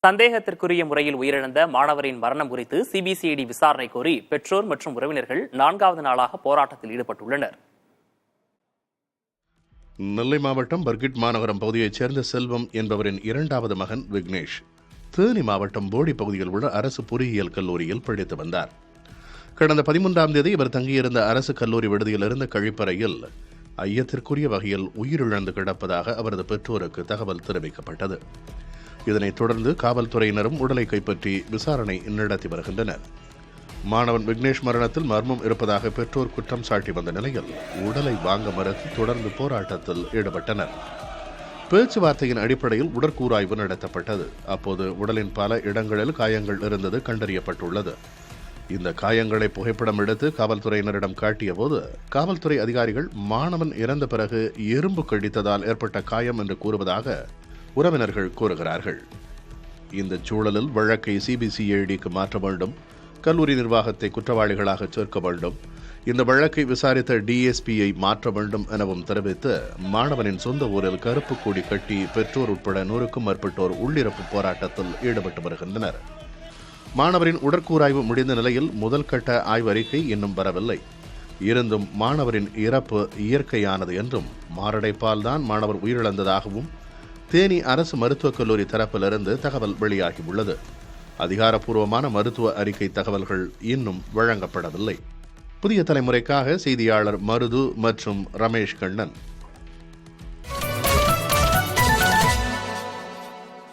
சந்தேகத்திற்குரிய முறையில் உயிரிழந்த மாணவரின் மரணம் குறித்து சிபிசிஐடி விசாரணை கோரி பெற்றோர் மற்றும் உறவினர்கள் 4வது நாளாக போராட்டத்தில் ஈடுபட்டுள்ளனர். நெல்லை மாவட்டம் பர்கிட் மாநகரம் பகுதியைச் சேர்ந்த செல்வம் என்பவரின் 2வது மகன் விக்னேஷ் தேனி மாவட்டம் போடி பகுதியில் உள்ள அரசு பொறியியல் கல்லூரியில் படித்து வந்தார். கடந்த 13ஆம் தேதி இவர் தங்கியிருந்த அரசு கல்லூரி விடுதியிலிருந்து கழிப்பறையில் ஐயத்திற்குரிய வகையில் உயிரிழந்து கிடப்பதாக அவரது பெற்றோருக்கு தகவல் தெரிவிக்கப்பட்டது. இதனைத் தொடர்ந்து காவல்துறையினரும் உடலை கைப்பற்றி விசாரணை நடத்தி வருகின்றனர். மாணவன் விக்னேஷ் மரணத்தில் மர்மம் இருப்பதாக பெற்றோர் குற்றம் சாட்டி வந்த நிலையில் உடலை வாங்க மறுத்து தொடர்ந்து போராட்டத்தில் ஈடுபட்டனர். பேச்சுவார்த்தையின் அடிப்படையில் உடற்கூராய்வு நடத்தப்பட்டது. அப்போது உடலின் பல இடங்களில் காயங்கள் இருந்தது கண்டறியப்பட்டுள்ளது. இந்த காயங்களை புகைப்படம் எடுத்து காவல்துறையினரிடம் காட்டிய போது காவல்துறை அதிகாரிகள் மாணவன் இறந்த பிறகு எறும்பு கடித்ததால் ஏற்பட்ட காயம் என்று கூறுவதாக உறவினர்கள் கூறுகிறார்கள். இந்த சூழலில் வழக்கை சிபிசிஐடிக்கு மாற்ற வேண்டும், கல்லூரி நிர்வாகத்தை குற்றவாளிகளாக சேர்க்க வேண்டும், இந்த வழக்கை விசாரித்த டிஎஸ்பியை மாற்ற வேண்டும் எனவும் தெரிவித்து மாணவனின் சொந்த ஊரில் கருப்பு கொடி கட்டி பெற்றோர் உட்பட 100க்கும் மேற்பட்டோர் உள்ளிருப்பு போராட்டத்தில் ஈடுபட்டு வருகின்றனர். மாணவரின் உடற்கூராய்வு முடிந்த நிலையில் முதல் கட்ட ஆய்வறிக்கை இன்னும் வரவில்லை. இருந்தும் மாணவரின் இறப்பு இயற்கையானது என்றும் மாரடைப்பால் தான் மாணவர் உயிரிழந்ததாகவும் தேனி அரசு மருத்துவக் கல்லூரி தரப்பிலிருந்து தகவல் வெளியாகியுள்ளது. அதிகாரப்பூர்வமான மருத்துவ அறிக்கை தகவல்கள் இன்னும் வழங்கப்படவில்லை. புதிய தலைமுறைக்காக செய்தியாளர் மருது மற்றும் ரமேஷ் கண்ணன்.